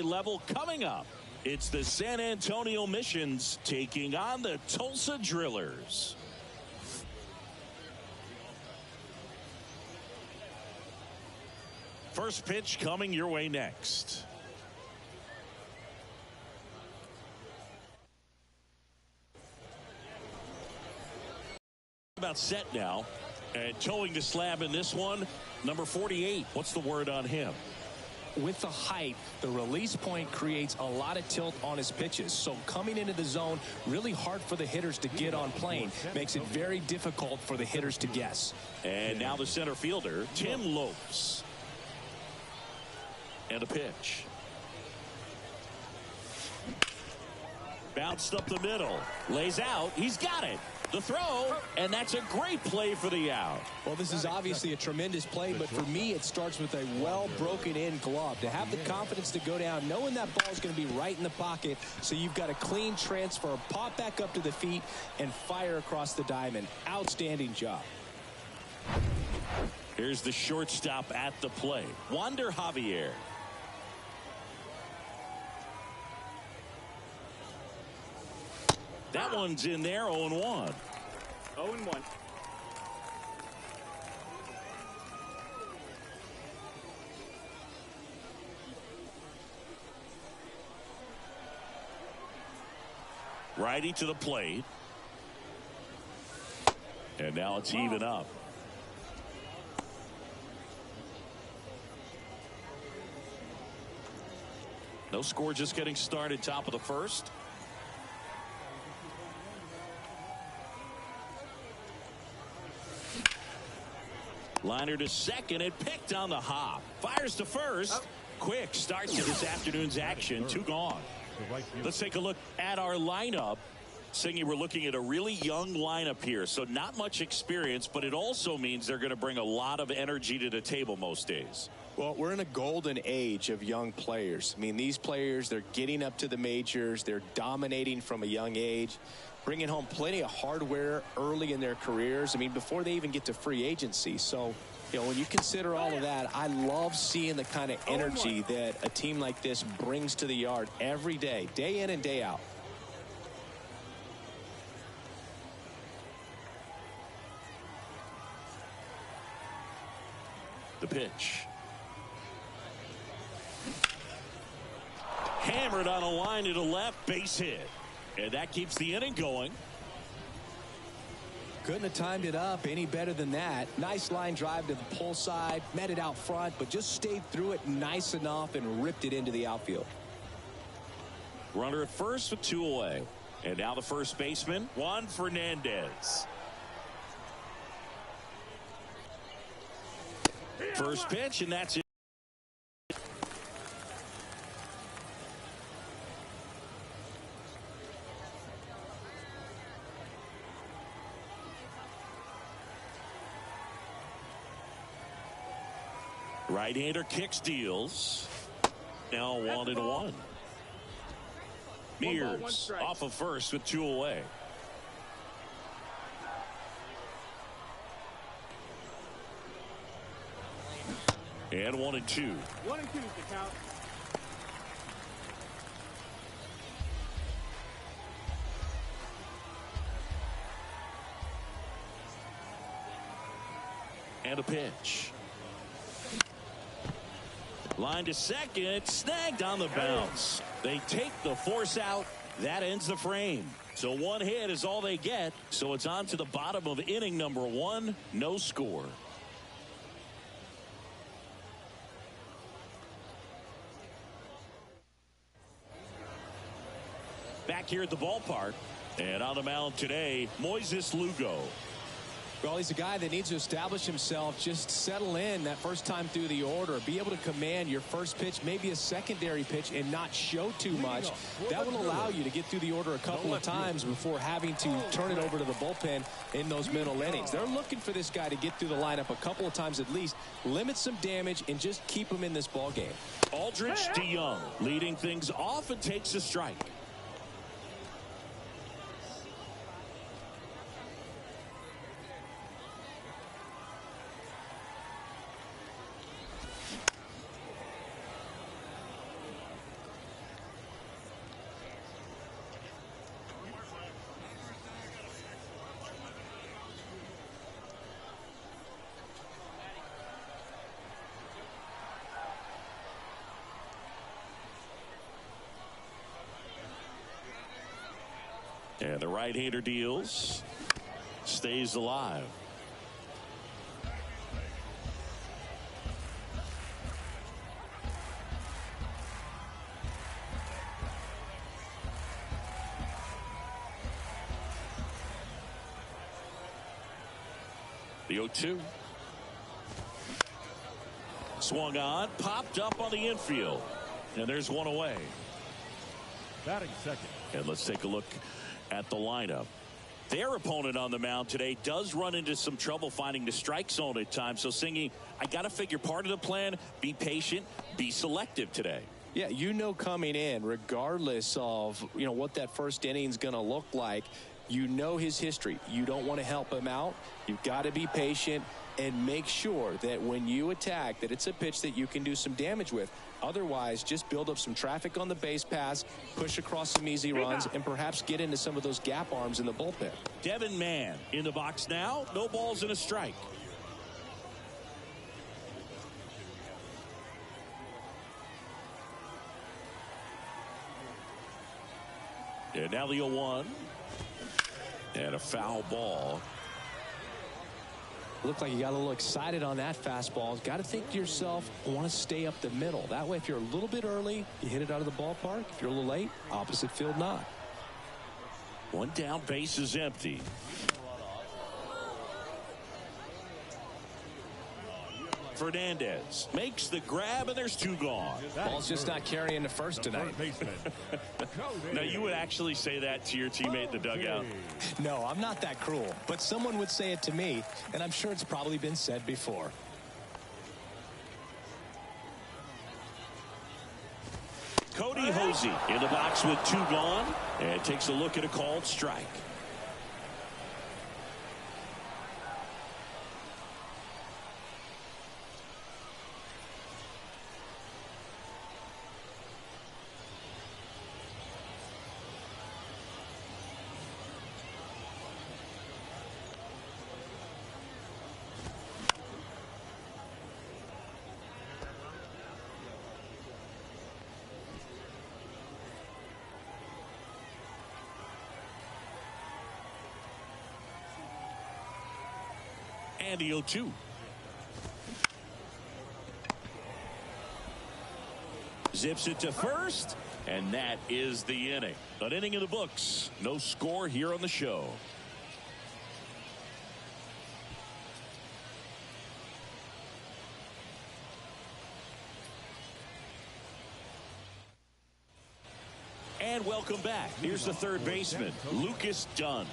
level coming up. It's the San Antonio Missions taking on the Tulsa Drillers. First pitch coming your way next. About set now, and towing the slab in this one, number 48. What's the word on him? With the height, the release point creates a lot of tilt on his pitches. So coming into the zone, really hard for the hitters to get on plane. Makes it very difficult for the hitters to guess. And now the center fielder, Tim Lopes. And a pitch. Bounced up the middle. Lays out. He's got it. The throw, and that's a great play for the out. Well, this is obviously a tremendous play, but for me, it starts with a well broken in glove. To have the confidence to go down, knowing that ball is going to be right in the pocket, so you've got a clean transfer, pop back up to the feet, and fire across the diamond. Outstanding job. Here's the shortstop at the plate, Wander Javier. That one's in there, 0-1. 0-1. Righty to the plate. And now it's even up. No score, just getting started, top of the first. Liner to second, and picked on the hop. Fires to first. Quick start to this afternoon's action. 2 gone. Let's take a look at our lineup. Singy, we're looking at a really young lineup here, so not much experience, but it also means they're going to bring a lot of energy to the table most days. Well, we're in a golden age of young players. I mean, these players, they're getting up to the majors. They're dominating from a young age, bringing home plenty of hardware early in their careers. I mean, before they even get to free agency. So, you know, when you consider all of that, I love seeing the kind of energy that a team like this brings to the yard every day, day in and day out. The pitch. Hammered on a line to the left, base hit. And that keeps the inning going. Couldn't have timed it up any better than that. Nice line drive to the pull side, met it out front, but just stayed through it nice enough and ripped it into the outfield. Runner at first with 2 away. And now the first baseman, Juan Fernandez. First pitch, and that's it. Right-hander kicks, deals. Now 1-1. Mears off of first with 2 away. And 1-2. 1-2 is the count. And a pitch. Line to second, snagged on the bounce. They take the force out. That ends the frame. So 1 hit is all they get. So it's on to the bottom of inning number 1. No score. Back here at the ballpark. And on the mound today, Moises Lugo. Well, he's a guy that needs to establish himself, just settle in that first time through the order, be able to command your first pitch, maybe a secondary pitch, and not show too much. That will allow you to get through the order a couple of times before having to turn it over to the bullpen in those middle innings. They're looking for this guy to get through the lineup a couple of times at least, limit some damage, and just keep him in this ball game. Aldrich DeYoung leading things off and takes a strike. And the right-hander deals. Stays alive. The 0-2. Swung on, popped up on the infield. And there's one away. Batting second. And let's take a look at the lineup. Their opponent on the mound today does run into some trouble finding the strike zone at times. So, Singy, I got to figure part of the plan, be patient, be selective today. Yeah, you know coming in, regardless of, what that first inning is going to look like, you know his history. You don't want to help him out. You've got to be patient and make sure that when you attack that it's a pitch that you can do some damage with. Otherwise, just build up some traffic on the base pass, push across some easy runs, and perhaps get into some of those gap arms in the bullpen. Devin Mann in the box now. No balls and a strike. And now the 0-1. And a foul ball. Looked like you got a little excited on that fastball. Got to think to yourself, I want to stay up the middle. That way, if you're a little bit early, you hit it out of the ballpark. If you're a little late, opposite field nod. One down, base is empty. Fernandez makes the grab, and there's two gone. Ball's just not carrying the first tonight. Now, you would actually say that to your teammate in the dugout? No, I'm not that cruel. But someone would say it to me, and I'm sure it's probably been said before. Cody Hosey in the box with two gone, and takes a look at a called strike. And the 0-2. Zips it to first, and that is the inning. An inning in the books. No score here on the show. And welcome back. Here's the third baseman, Lucas Dunn.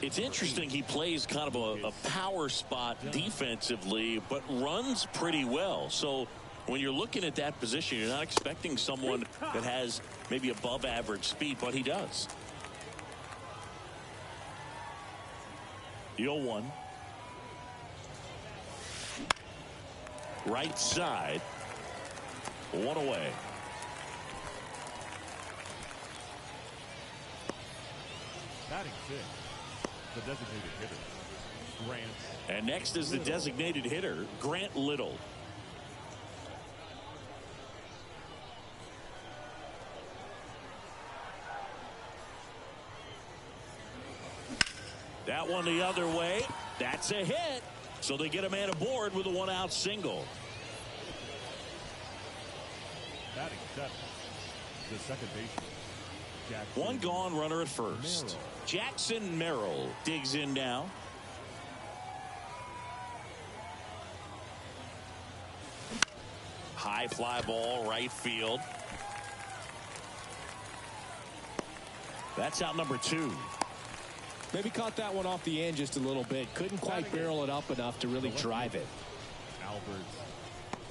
It's interesting, he plays kind of a power spot defensively, but runs pretty well. So when you're looking at that position, you're not expecting someone that has maybe above average speed, but he does. The 0-1. Right side. One away. Batting sixth, the designated hitter, Grant. And next is the designated hitter, Grant Little. That one the other way. That's a hit. So they get a man aboard with a one-out single. Batting seventh, the second baseman. One gone, runner at first. Jackson Merrill digs in now. High fly ball, right field. That's out number 2. Maybe caught that one off the end just a little bit. Couldn't quite barrel it up enough to really drive it.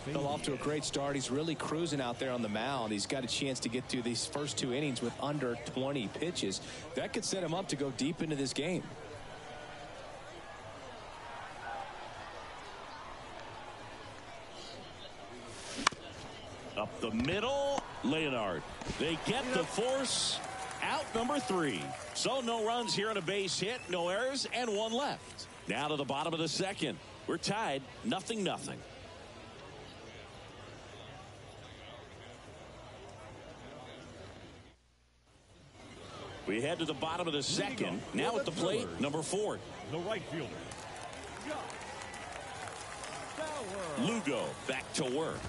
Fell off to a great start. He's really cruising out there on the mound. He's got a chance to get through these first 2 innings with under 20 pitches. That could set him up to go deep into this game. Up the middle, Leonard. They get the force. Out number 3. So no runs here on a base hit, no errors, and 1 left. Now to the bottom of the second. We're tied, 0-0. We head to the bottom of the second. Now at the plate, number 4. The right fielder. Lugo back to work.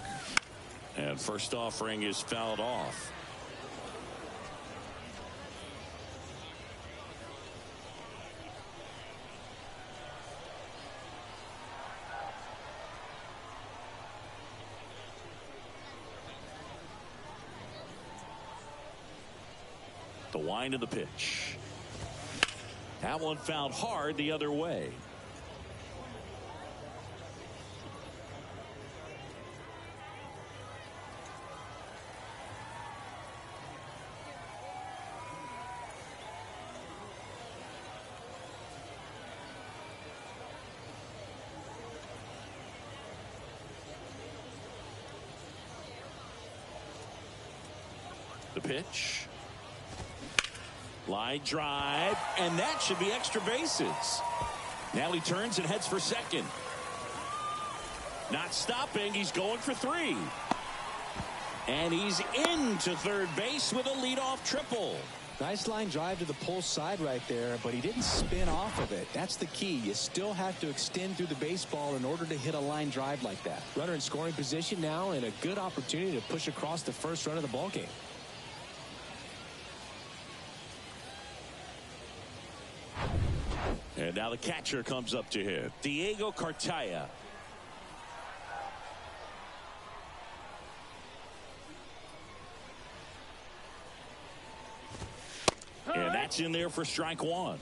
And first offering is fouled off. The wind of the pitch. That one fouled hard the other way. The pitch. Line drive, and that should be extra bases. Now he turns and heads for second. Not stopping, he's going for 3. And he's into third base with a leadoff triple. Nice line drive to the pull side right there, but he didn't spin off of it. That's the key. You still have to extend through the baseball in order to hit a line drive like that. Runner in scoring position now, and a good opportunity to push across the first run of the ball game. And now the catcher comes up to hit. Diego Cartaya. And that's in there for strike 1.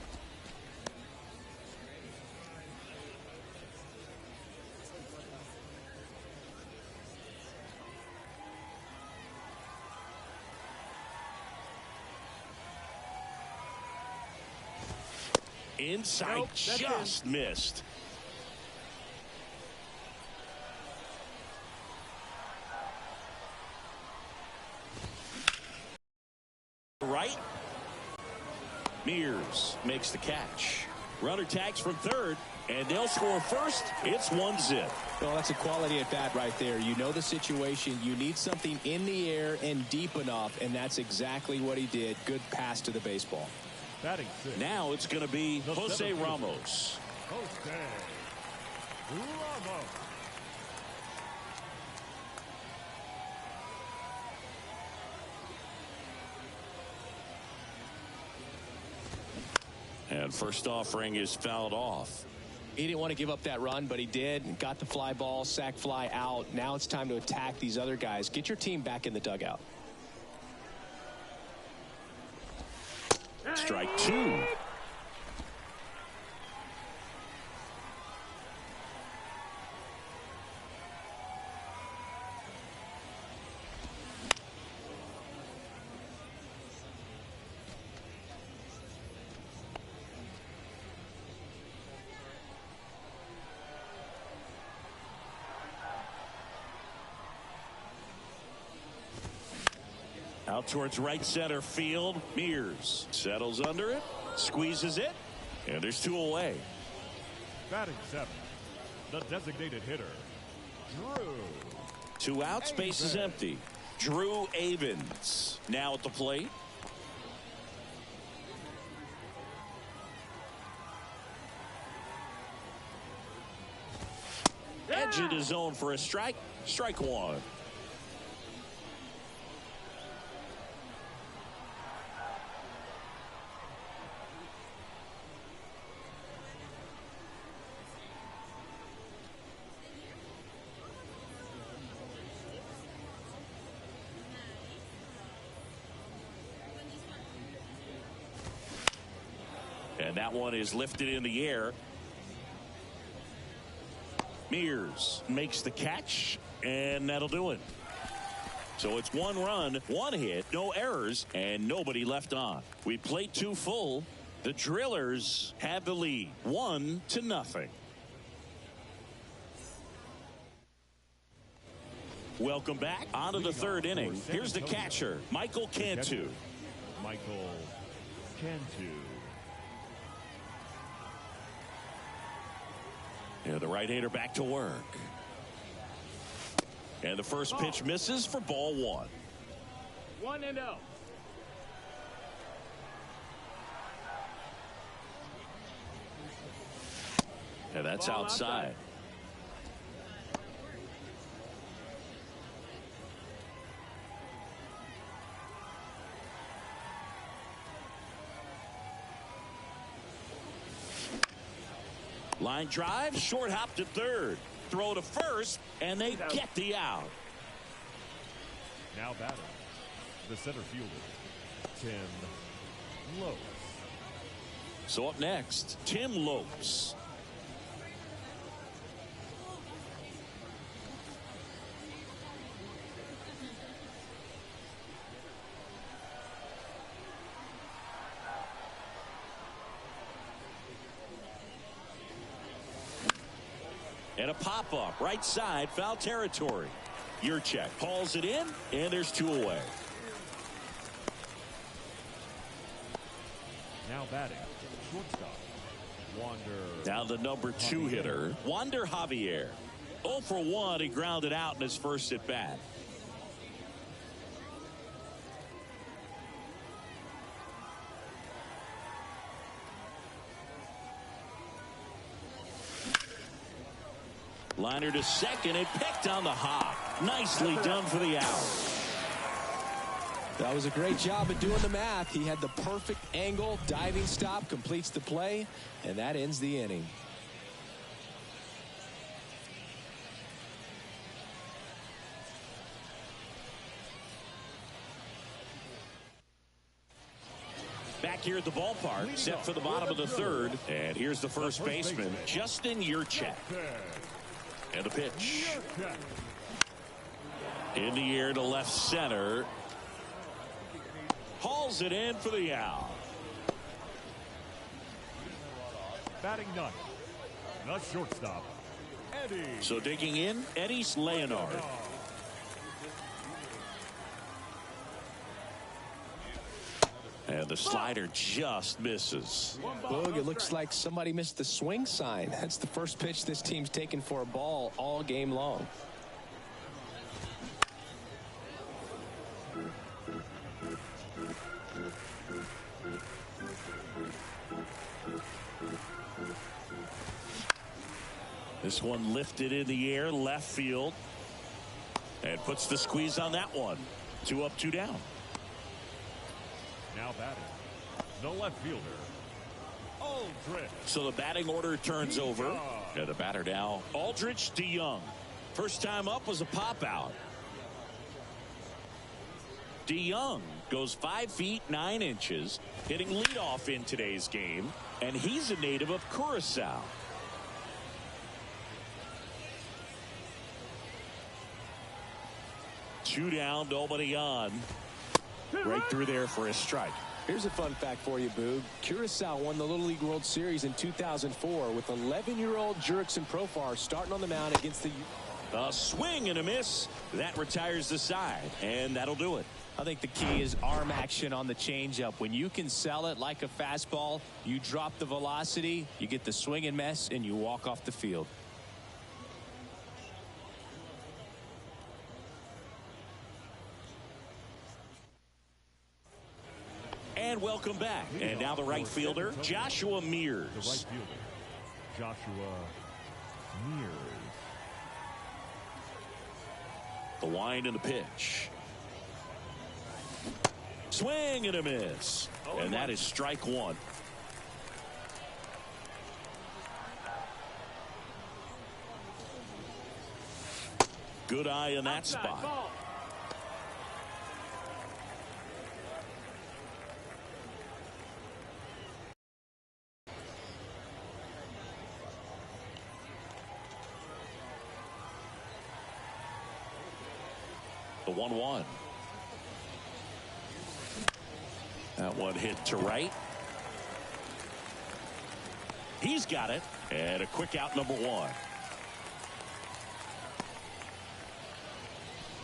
Inside, nope, just missed. Right. Mears makes the catch. Runner tags from third, and they'll score first. It's 1-0. Well, that's a quality at bat right there. You know the situation. You need something in the air and deep enough, and that's exactly what he did. Good pass to the baseball. Now it's going to be Jose Ramos. Jose Ramos. And first offering is fouled off. He didn't want to give up that run, but he did. Got the fly ball, sac fly out. Now it's time to attack these other guys. Get your team back in the dugout. Strike 2. Out towards right center field. Mears settles under it, squeezes it, and there's 2 away. Batting 7, the designated hitter, Drew. 2 outs, base is empty. Drew Avens now at the plate. Edged his zone for a strike. Strike 1. And that one is lifted in the air. Mears makes the catch, and that'll do it. So it's 1 run, 1 hit, no errors, and nobody left on. We played 2 full. The Drillers have the lead, 1-0. Welcome back. On to the 3rd inning. Here's the catcher, Michael Cantu. Michael Cantu. And the right-hander back to work. And the first pitch misses for ball 1. 1-0. And that's Ball outside. Line drive, short hop to third. Throw to first, and they get the out. Now batting, the center fielder, Tim Lopes. So up next, Tim Lopes. And a pop-up, right side, foul territory. Yurchek hauls it in, and there's 2 away. Now batting, shortstop, Wander. Now the number 2 hitter, Wander Javier. 0 for 1, he grounded out in his first at bat. Liner to second and picked on the hop. Nicely done for the out. That was a great job of doing the math. He had the perfect angle, diving stop, completes the play, and that ends the inning. Back here at the ballpark, set for the bottom of the third. And here's the first baseman, Justin Yurchek. And the pitch. In the air to left center. Hauls it in for the out. Batting ninth, the shortstop, Eddie. So digging in, Eddie's Leonard. And the slider just misses. Boog, it looks like somebody missed the swing sign. That's the first pitch this team's taken for a ball all game long. This one lifted in the air, left field. And puts the squeeze on that one. 2 up, 2 down. Now batting, the left fielder, Aldrich. So the batting order turns over. And the batter now, Aldrich DeYoung. First time up was a pop out. DeYoung goes 5 feet 9 inches, hitting leadoff in today's game, and he's a native of Curacao. Two down, nobody on. Right through there for a strike. Here's a fun fact for you, Boog. Curacao won the Little League World Series in 2004 with 11-year-old Jurickson Profar starting on the mound against the... A swing and a miss. That retires the side, and that'll do it. I think the key is arm action on the changeup. When you can sell it like a fastball, you drop the velocity, you get the swing and miss, and you walk off the field. And welcome back. And now the right fielder, Joshua Mears. The right fielder, Joshua Mears. The wind and the pitch. Swing and a miss. And that is strike one. Good eye in that spot. The 1-1. That one hit to right. He's got it. And a quick out, number 1.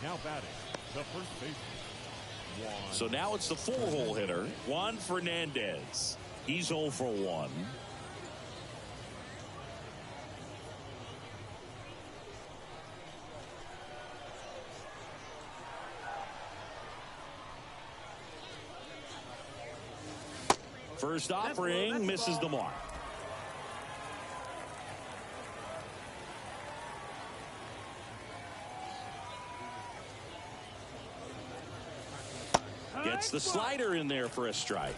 Now batting, the first baseman, Juan. So now it's the 4-hole hitter, Juan Fernandez. He's 0 for 1. First offering misses the mark. Gets the slider in there for a strike.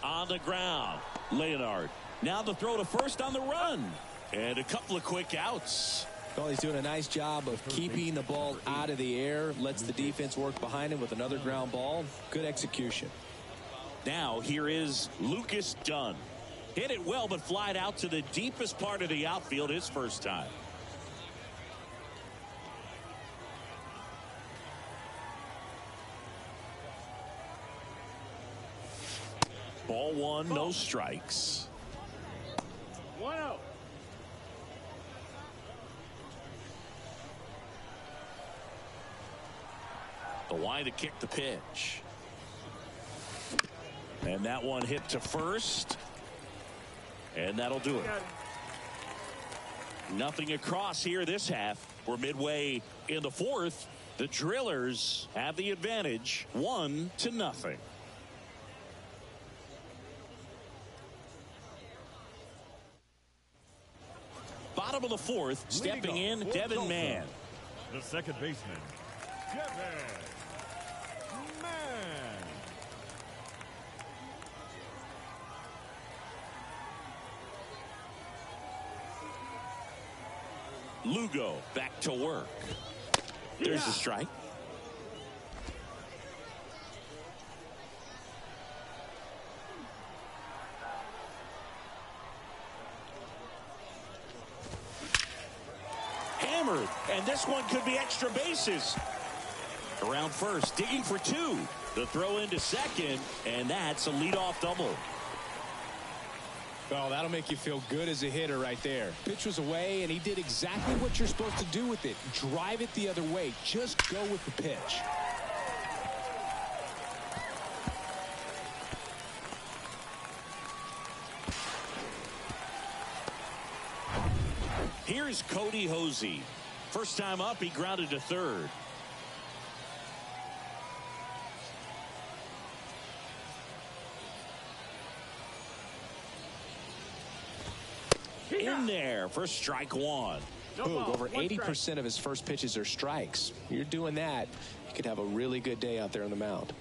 On the ground, Leonard. Now the throw to first on the run. And a couple of quick outs. Well, he's doing a nice job of keeping the ball out of the air. Lets the defense work behind him with another ground ball. Good execution. Now here is Lucas Dunn. Hit it well, but flied out to the deepest part of the outfield his first time. Ball one, no strikes. 1-0. The line to kick the pitch. And that one hit to first. And that'll do it. Nothing across here this half. We're midway in the fourth. The Drillers have the advantage, 1-0. Bottom of the fourth, stepping in, Devin Mann. The second baseman, Devin Mann. Lugo back to work. There's the strike. Hammered, and this one could be extra bases. Around first, digging for two. The throw into second, and that's a leadoff double. Well, that'll make you feel good as a hitter right there. Pitch was away, and he did exactly what you're supposed to do with it. Drive it the other way. Just go with the pitch. Here's Cody Hosey. First time up, he grounded to third. In there for strike one. Boog, over 80% of his first pitches are strikes. You're doing that, you could have a really good day out there on the mound.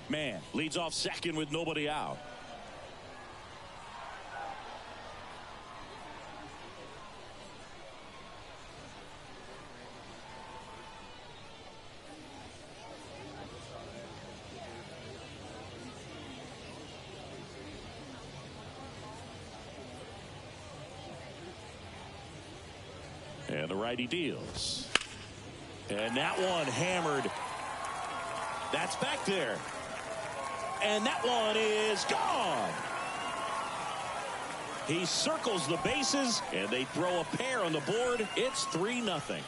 Man leads off second with nobody out. And the righty deals. And that one hammered. That's back there. And that one is gone. He circles the bases, and they throw a pair on the board. It's 3-0.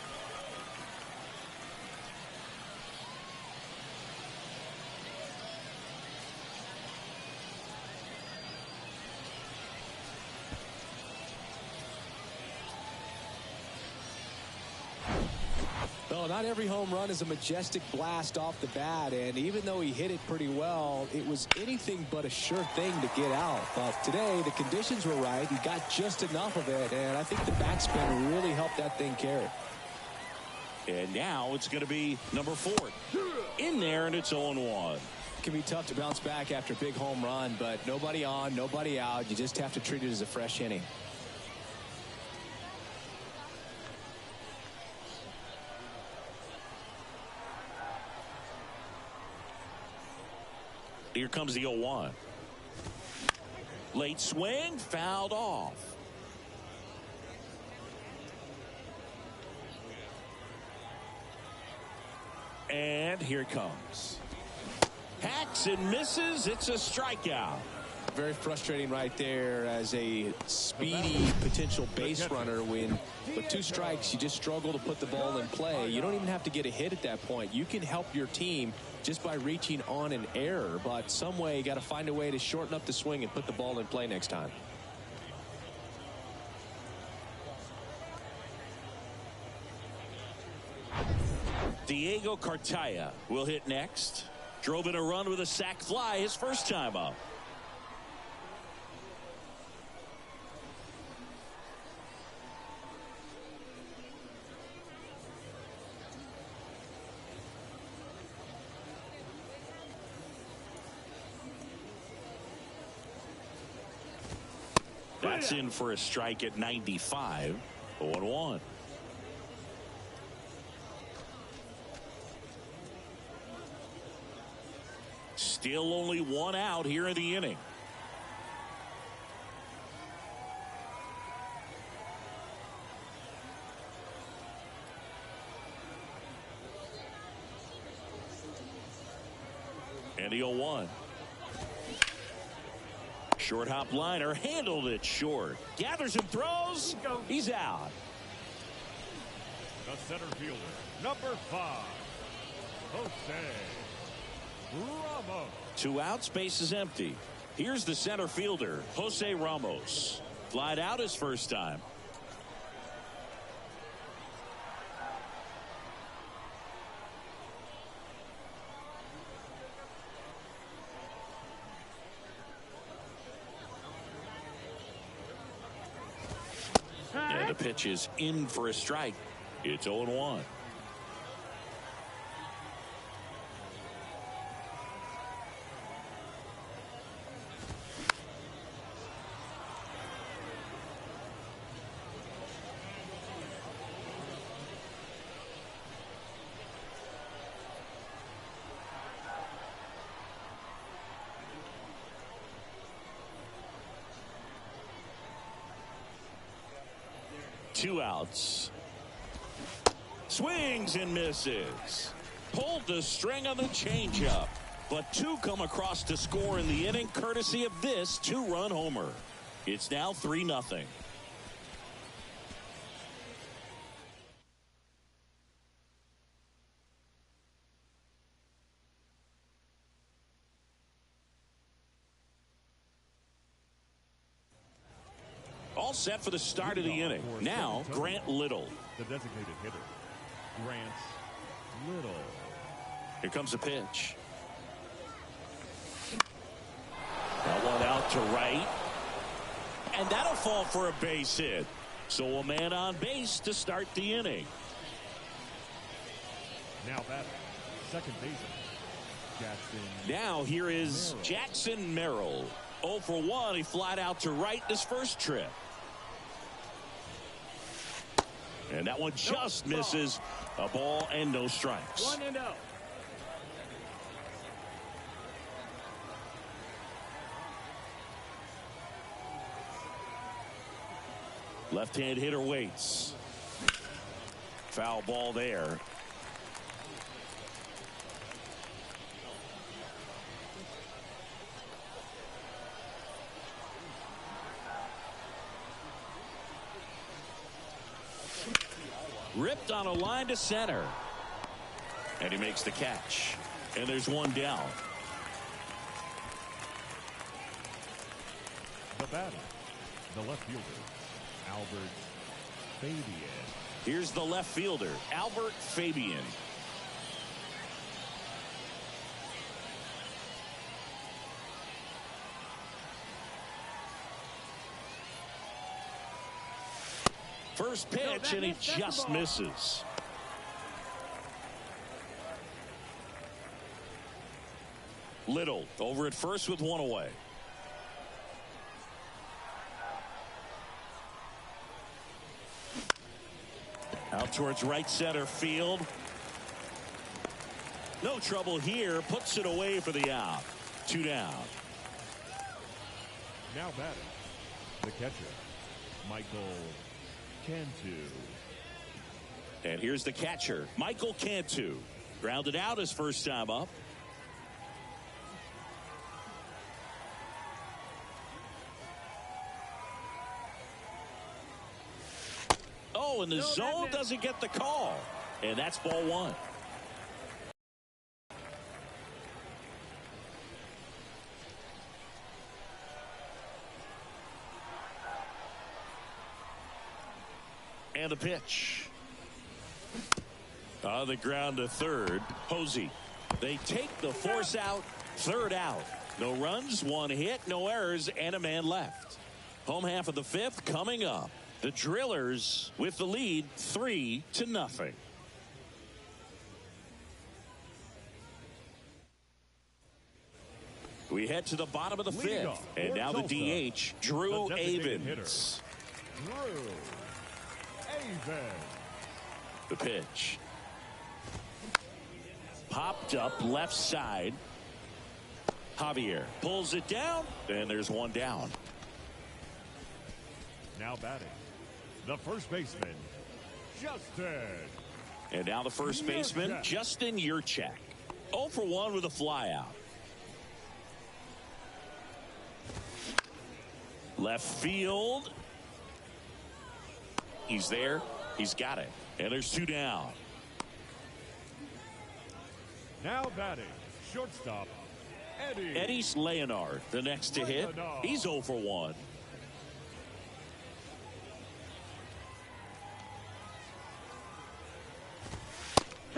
Well, not every home run is a majestic blast off the bat, and even though he hit it pretty well, it was anything but a sure thing to get out. But today, the conditions were right. He got just enough of it, and I think the backspin really helped that thing carry. And now it's going to be number 4. In there, and it's 0-1. It can be tough to bounce back after a big home run, but nobody on, nobody out. You just have to treat it as a fresh inning. Here comes the 0-1. Late swing, fouled off. And here it comes. Hacks and misses. It's a strikeout. Very frustrating right there as a speedy potential base runner. When with 2 strikes, you just struggle to put the ball in play. You don't even have to get a hit at that point. You can help your team just by reaching on an error, but some way you got to find a way to shorten up the swing and put the ball in play next time. Diego Cartaya will hit next. Drove in a run with a sac fly his first time up. That's in for a strike at 95. 0-1. Still only one out here in the inning. And the 0-1. Short hop liner, handled it short. Gathers and throws. He's out. The center fielder, number 5, Jose Ramos. 2 outs, base is empty. Here's the center fielder, Jose Ramos. Flied out his first time. And the pitch is in for a strike. It's 0-1. Two outs. Swings and misses. Pulled the string on the changeup. But 2 come across to score in the inning, courtesy of this 2-run homer. It's now 3-0. All set for the start of the inning. Now, Grant Little. The designated hitter, Grant Little. Here comes the pitch. That one out to right. And that'll fall for a base hit. So a man on base to start the inning. Now batting, second baseman, Jackson. Now here is Jackson Merrill. 0 for 1. He flied out to right this first trip. And that one just misses. A ball and no strikes. 1-0. Left-hand hitter waits. Foul ball there. Ripped on a line to center. And he makes the catch. And there's one down. The batter, the left fielder, Albert Fabian. Here's the left fielder, Albert Fabian. First pitch, and he just misses. Little over at first with one away. Out towards right center field. No trouble here. Puts it away for the out. 2 down. Now batting, the catcher, Michael Cantu. And here's the catcher, Michael Cantu. Grounded out his first time up. Oh, and the zone doesn't get the call. And that's ball 1. And the pitch. On the ground to third. Posey. They take the force out. Third out. No runs, 1 hit, no errors, and a man left. Home half of the 5th coming up. The Drillers with the lead 3-0. We head to the bottom of the Leading fifth. off And for now the Tulsa, DH, Drew the designated Avens. Drew Avens. The pitch. Popped up left side. Javier pulls it down, and there's one down. Now batting, the first baseman, Justin. And now the first baseman, Justin Yurchak. 0 for 1 with a flyout. Left field. He's there. He's got it. And there's 2 down. Now batting, shortstop, Eddie. Eddie's Leonard, the next to hit. He's 0 for 1.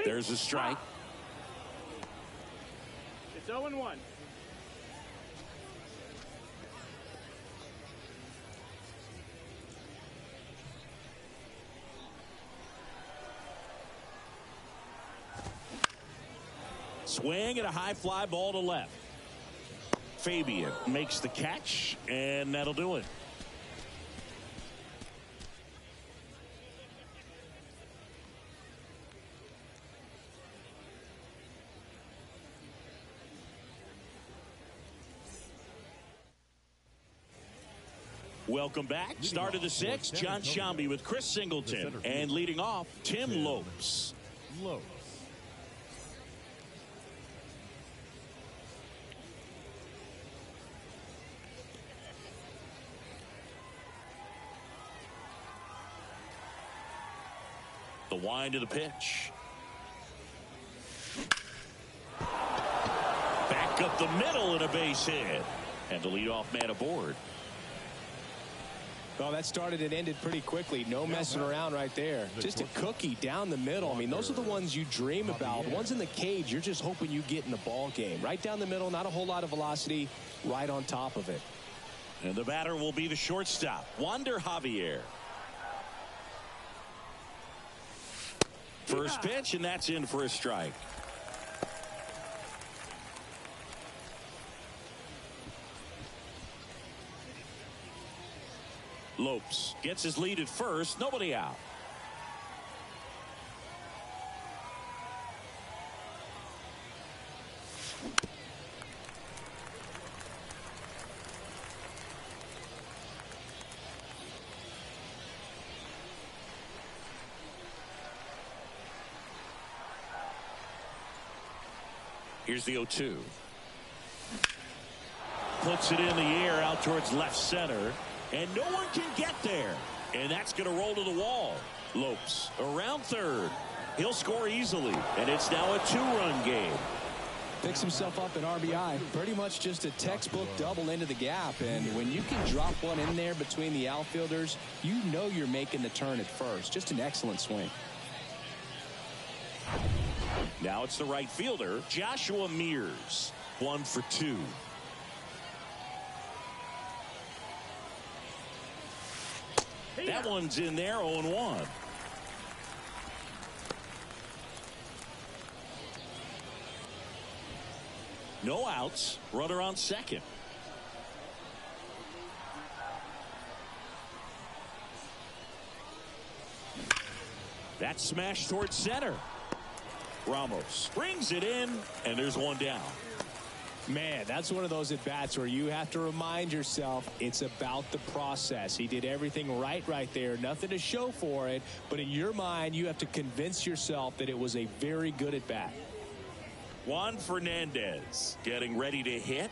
There's a strike. It's 0-1. Swing and a high fly ball to left. Fabian makes the catch, and that'll do it. Welcome back. Start of the 6th, John Shambi with Chris Singleton. And leading off, Tim Lopes. Lopes. The wind of the pitch. Back up the middle and a base hit. And the leadoff man aboard. Well, that started and ended pretty quickly. No messing around right there. Just a cookie down the middle. I mean, those are the ones you dream about. The ones in the cage, you're just hoping you get in the ball game. Right down the middle, not a whole lot of velocity, right on top of it. And the batter will be the shortstop, Wander Javier. First pitch, and that's in for a strike. Lopes gets his lead at first. Nobody out. Here's the 0-2. Puts it in the air out towards left center. And no one can get there. And that's going to roll to the wall. Lopes around third. He'll score easily. And it's now a 2-run game. Picks himself up an RBI. Pretty much just a textbook double into the gap. And when you can drop one in there between the outfielders, you know you're making the turn at first. Just an excellent swing. Now it's the right fielder, Joshua Mears. 1 for 2. That one's in there, 0-1. No outs, runner on second. That's smashed towards center. Ramos brings it in, and there's one down. Man, that's one of those at-bats where you have to remind yourself it's about the process. He did everything right there. Nothing to show for it. But in your mind, you have to convince yourself that it was a very good at-bat. Juan Fernandez getting ready to hit.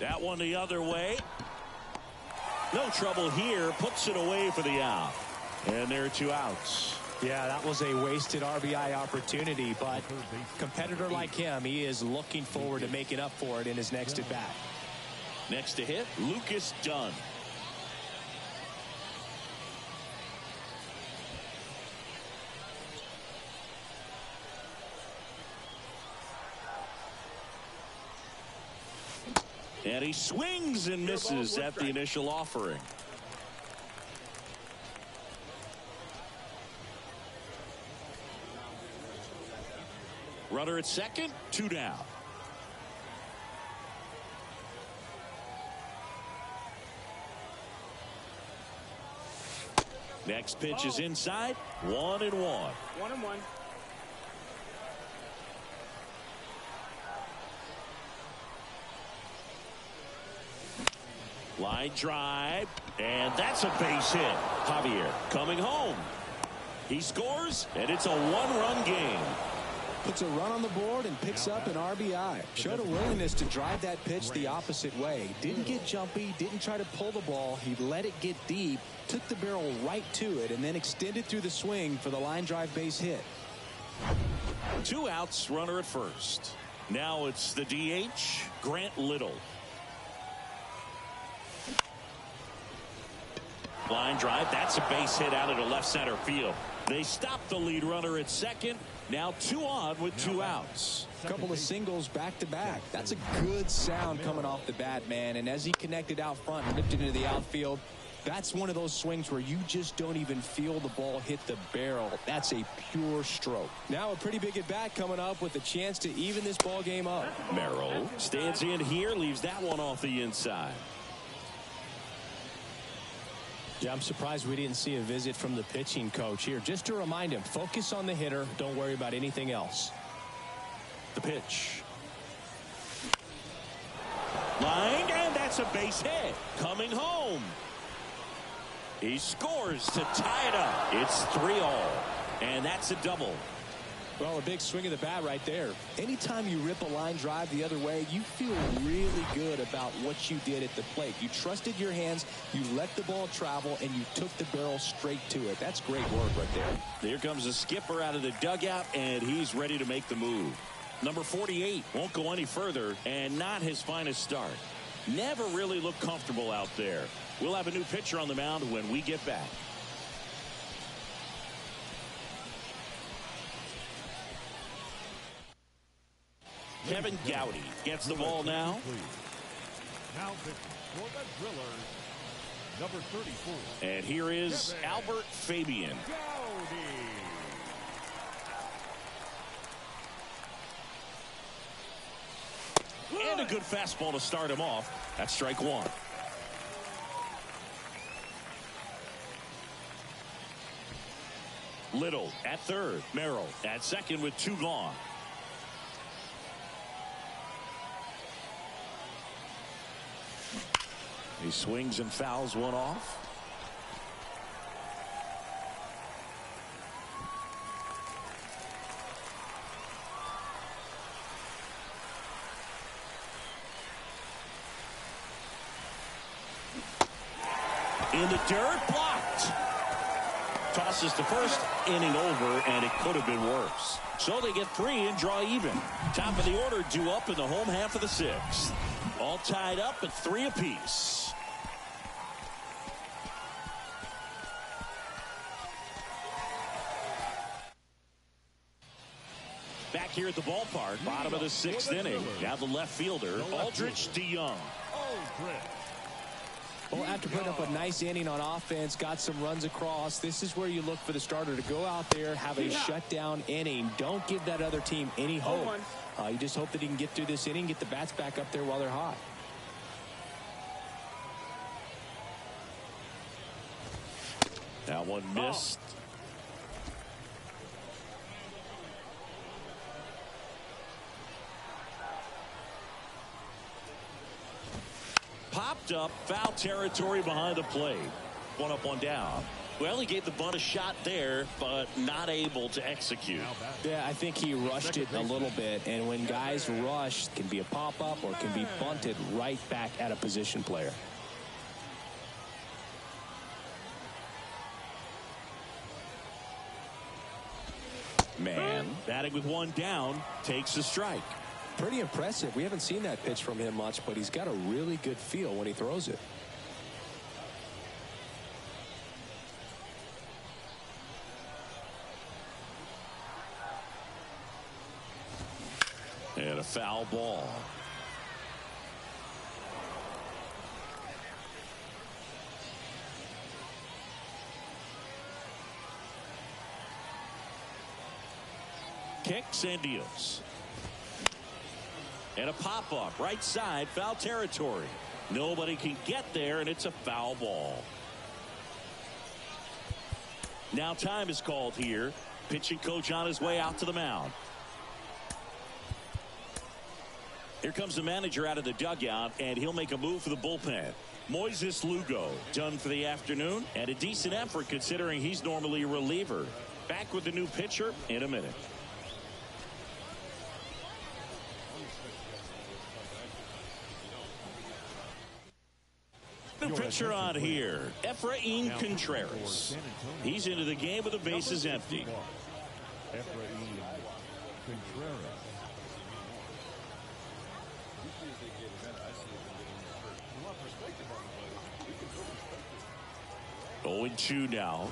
That one the other way. No trouble here. Puts it away for the out. And there are 2 outs. Yeah, that was a wasted RBI opportunity, but competitor like him, he is looking forward to making up for it in his next at bat. Next to hit, Lucas Dunn. And he swings and misses at the initial offering. Runner at second, 2 down. Next pitch is inside, 1-1. 1-1. Line drive, and that's a base hit. Javier coming home. He scores, and it's a 1-run game. Puts a run on the board and picks up an RBI. Showed a willingness to drive that pitch the opposite way. Didn't get jumpy, didn't try to pull the ball. He let it get deep, took the barrel right to it, and then extended through the swing for the line drive base hit. 2 outs, runner at first. Now it's the DH, Grant Little. Line drive, that's a base hit out into left center field. They stop the lead runner at second. Now 2 on with 2 outs. A couple of singles back to back. That's a good sound coming off the bat, man. And as he connected out front and ripped it into the outfield, that's one of those swings where you just don't even feel the ball hit the barrel. That's a pure stroke. Now a pretty big at bat coming up with a chance to even this ball game up. Merrill stands in here, leaves that one off the inside. Yeah, I'm surprised we didn't see a visit from the pitching coach here. Just to remind him, focus on the hitter. Don't worry about anything else. The pitch. Line, and that's a base hit. Coming home. He scores to tie it up. It's 3-all, and that's a double. Well, a big swing of the bat right there. Anytime you rip a line drive the other way, you feel really good about what you did at the plate. You trusted your hands, you let the ball travel, and you took the barrel straight to it. That's great work right there. Here comes the skipper out of the dugout, and he's ready to make the move. Number 48 won't go any further, and not his finest start. Never really looked comfortable out there. We'll have a new pitcher on the mound when we get back. Kevin Gowdy gets the ball now. Now for the Drillers, number 34. And here is Albert Fabian. Gowdy. And a good fastball to start him off. That's strike 1. Little at third. Merrill at second with 2 gone. He swings and fouls one off. In the dirt, blocked. Tosses to first, inning over, and it could have been worse. So they get 3 and draw even. Top of the order due up in the home half of the 6th. All tied up at 3 apiece. Back here at the ballpark, bottom of the 6th inning. Now the left fielder, Aldrich DeYoung. Well, after putting up a nice inning on offense, got some runs across, this is where you look for the starter to go out there, have a shutdown inning. Don't give that other team any hope. You just hope that he can get through this inning, get the bats back up there while they're hot. That one missed. Popped up, foul territory behind the plate. 1 up, 1 down. Well, he gave the bunt a shot there, but not able to execute. Yeah, I think he rushed it a little bit, and when guys rush, it can be a pop-up or it can be bunted right back at a position player. Man, batting with 1 down, takes the strike. Pretty impressive. We haven't seen that pitch from him much, but he's got a really good feel when he throws it. And a foul ball. kicks and deals. And a pop-up right side, foul territory. Nobody can get there, and it's a foul ball. Now time is called here. Pitching coach on his way out to the mound. Here comes the manager out of the dugout, and he'll make a move for the bullpen. Moises Lugo done for the afternoon, and a decent effort considering he's normally a reliever. Back with the new pitcher in a minute. New pitcher on here, Efrain Contreras. He's into the game with the bases empty. Efrain Contreras. 0-2 now.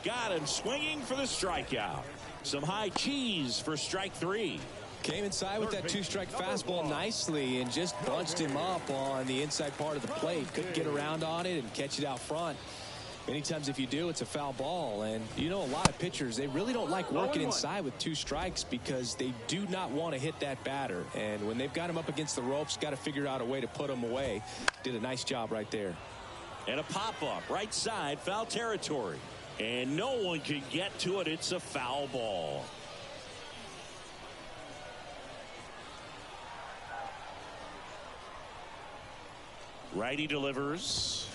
Got him swinging for the strikeout. Some high cheese for strike 3. Came inside with that 2-strike fastball nicely and just bunched him up on the inside part of the plate. Couldn't get around on it and catch it out front. Many times if you do, it's a foul ball. And you know, a lot of pitchers, they really don't like working inside with 2 strikes because they do not want to hit that batter. And when they've got him up against the ropes, got to figure out a way to put him away. Did a nice job right there. And a pop-up right side, foul territory. And no one can get to it. It's a foul ball. Righty delivers.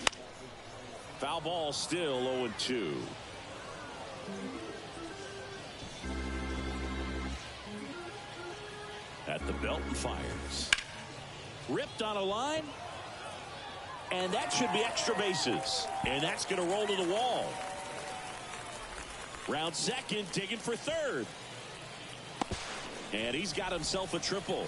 Foul ball, still 0-2. At the belt and fires. Ripped on a line. And that should be extra bases. And that's going to roll to the wall. Round second, digging for third. And he's got himself a triple.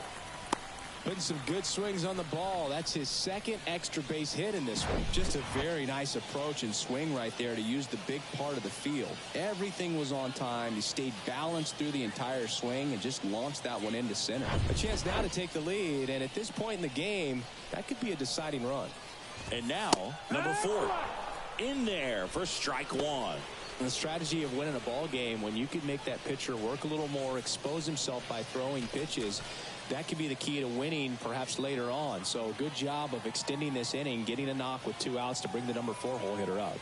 Putting some good swings on the ball. That's his second extra base hit in this one. Just a very nice approach and swing right there to use the big part of the field. Everything was on time. He stayed balanced through the entire swing and just launched that one into center. A chance now to take the lead, and at this point in the game, that could be a deciding run. And now, number 4. In there for strike 1. The strategy of winning a ball game, when you can make that pitcher work a little more, expose himself by throwing pitches, that could be the key to winning perhaps later on. So good job of extending this inning, getting a knock with 2 outs to bring the number 4 hole hitter up.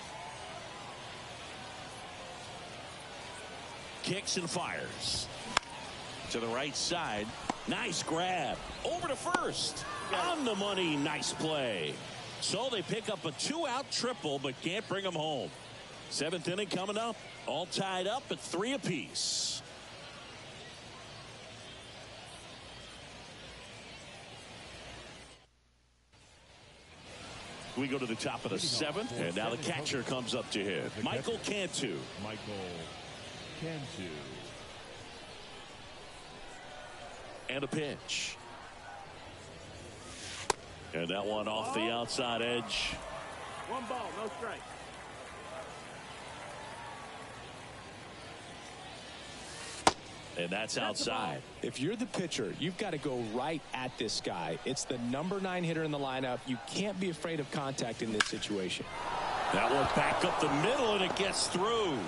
Kicks and fires. To the right side. Nice grab. Over to first. On the money. Nice play. So they pick up a 2-out triple but can't bring them home. 7th inning coming up. All tied up at 3 apiece. We go to the top of the 7th, and now the catcher comes up to hit. Michael Cantu. And a pitch. And that one off the outside edge. 1 ball, no strike. And that's outside. If you're the pitcher, you've got to go right at this guy. It's the number 9 hitter in the lineup. You can't be afraid of contact in this situation. That one back up the middle, and it gets through.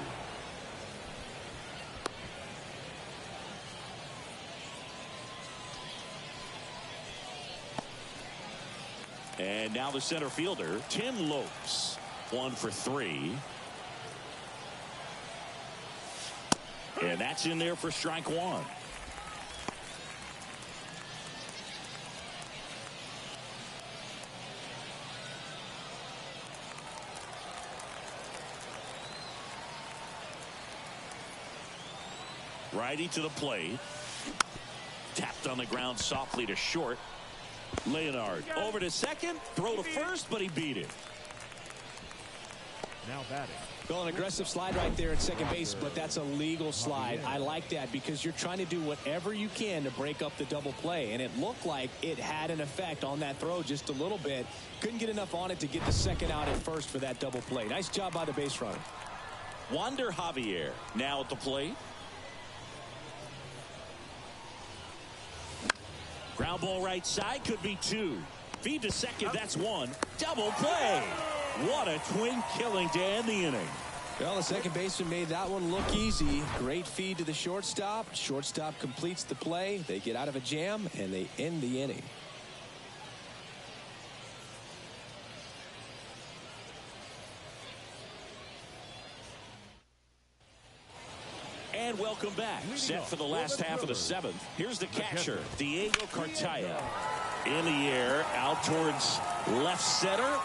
And now the center fielder, Tim Lopes. 1 for 3. And that's in there for strike 1. Righty to the plate. Tapped on the ground softly to short. Leonard over to second. Throw to first, but he beat it. Now batting. Well, an aggressive slide right there at second base, but that's a legal slide. I like that because you're trying to do whatever you can to break up the double play, and it looked like it had an effect on that throw just a little bit. Couldn't get enough on it to get the second out at first for that double play. Nice job by the base runner. Wander Javier now at the plate. Ground ball right side, could be 2. Feed to second, that's 1. Double play. What a twin killing to end the inning. Well, the second baseman made that one look easy. Great feed to the shortstop. Shortstop completes the play. They get out of a jam, and they end the inning. And welcome back. Set for the last half of the seventh. Here's the catcher, Diego Cartaya. In the air, out towards left center.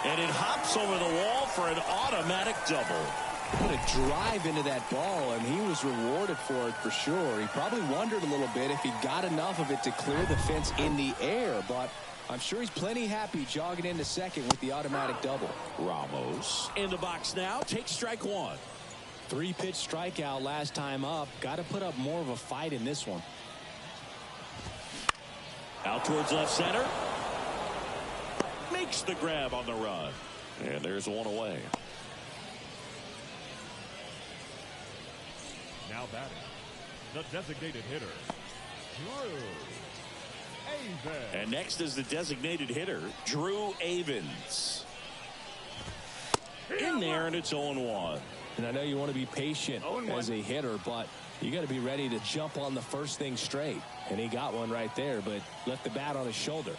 And it hops over the wall for an automatic double. Put a drive into that ball, and he was rewarded for it for sure. He probably wondered a little bit if he got enough of it to clear the fence in the air, but I'm sure he's plenty happy jogging into second with the automatic double. Ramos in the box now. Takes strike one. 3-pitch strikeout last time up. Got to put up more of a fight in this one. Out towards left center. Makes the grab on the run. And there's one away. Now batting, the designated hitter, Drew Avens. And next is the designated hitter, Drew Avens. In there, and it's 0-1. And I know you want to be patient as a hitter, but you got to be ready to jump on the first thing straight. And he got one right there, but left the bat on his shoulder.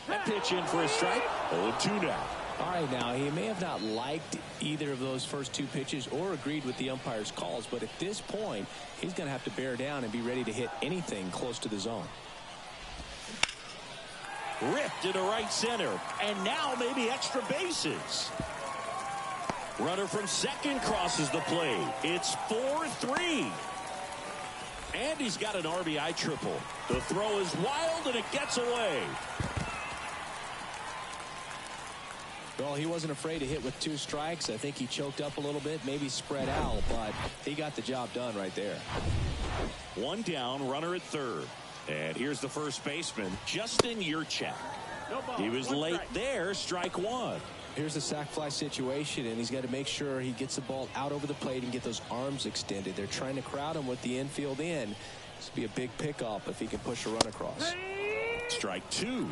That pitch in for a strike. 0-2 now. All right, now, he may have not liked either of those first two pitches or agreed with the umpire's calls, but at this point, he's going to have to bear down and be ready to hit anything close to the zone. Ripped into right center, and now maybe extra bases. Runner from second crosses the plate. It's 4-3. And he's got an RBI triple. The throw is wild, and it gets away. Well, he wasn't afraid to hit with 2 strikes. I think he choked up a little bit, maybe spread out, but he got the job done right there. One down, runner at third. And here's the first baseman, Justin Yurchak. He was late there, strike one. Here's the sac fly situation, and he's got to make sure he gets the ball out over the plate and get those arms extended. They're trying to crowd him with the infield in. This will be a big pickup if he can push a run across. Strike two.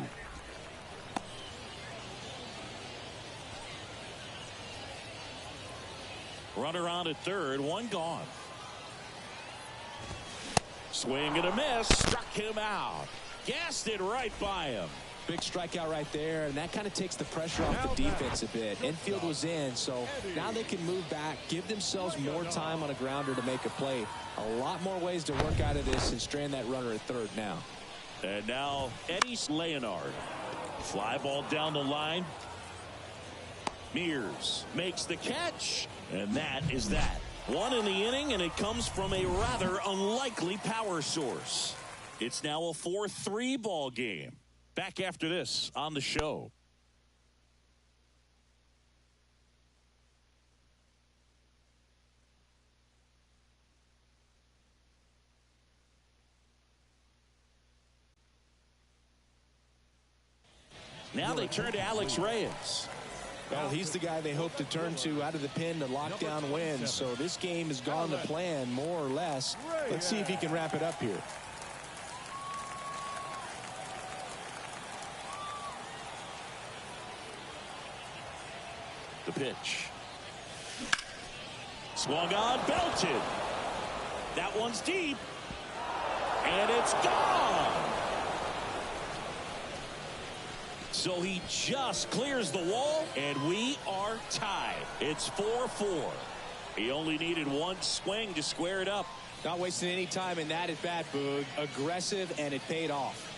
Runner on at third, one gone. Swing and a miss, struck him out. Gassed it right by him. Big strikeout right there, and that kind of takes the pressure off the defense a bit. Infield was in, so now they can move back, give themselves more time on a grounder to make a play. A lot more ways to work out of this and strand that runner at third now. And now Eddie Leonard. Fly ball down the line. Mears makes the catch, and that is that. One in the inning, and it comes from a rather unlikely power source. It's now a 4-3 ball game. Back after this on the show. Now they turn to Alex Reyes. Well, he's the guy they hope to turn to out of the pen to lock down wins. So this game has gone to plan, more or less. Let's see if he can wrap it up here. The pitch. Swung on, belted. That one's deep. And it's gone. So he just clears the wall, and we are tied. It's 4-4. He only needed one swing to square it up. Not wasting any time in that at bat, Boog. Aggressive, and it paid off.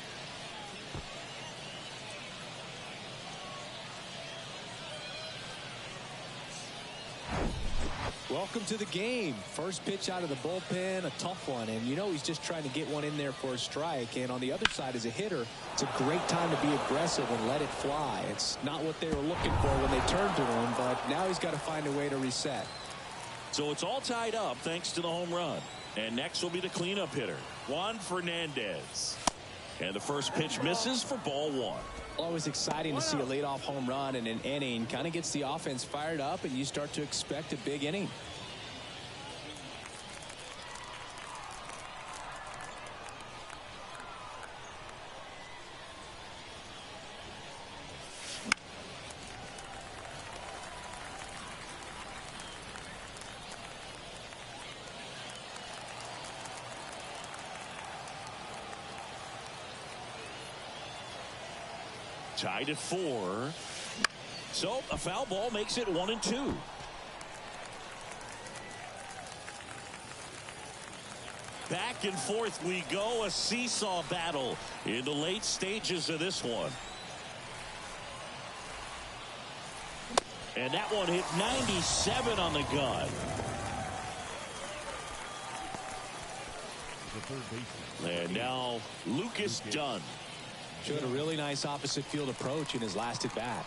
Welcome to the game. First pitch out of the bullpen, a tough one. And you know he's just trying to get one in there for a strike. And on the other side, as a hitter, it's a great time to be aggressive and let it fly. It's not what they were looking for when they turned to him, but now he's got to find a way to reset. So it's all tied up thanks to the home run. And next will be the cleanup hitter, Juan Fernandez. And the first pitch misses for ball one. Always exciting to see a leadoff home run in an inning. Kind of gets the offense fired up, and you start to expect a big inning. tied at 4. So a foul ball makes it 1-2. Back and forth we go, a seesaw battle in the late stages of this one. And that one hit 97 on the gun. And now Lucas Dunn. Showed a really nice opposite field approach in his last at bat.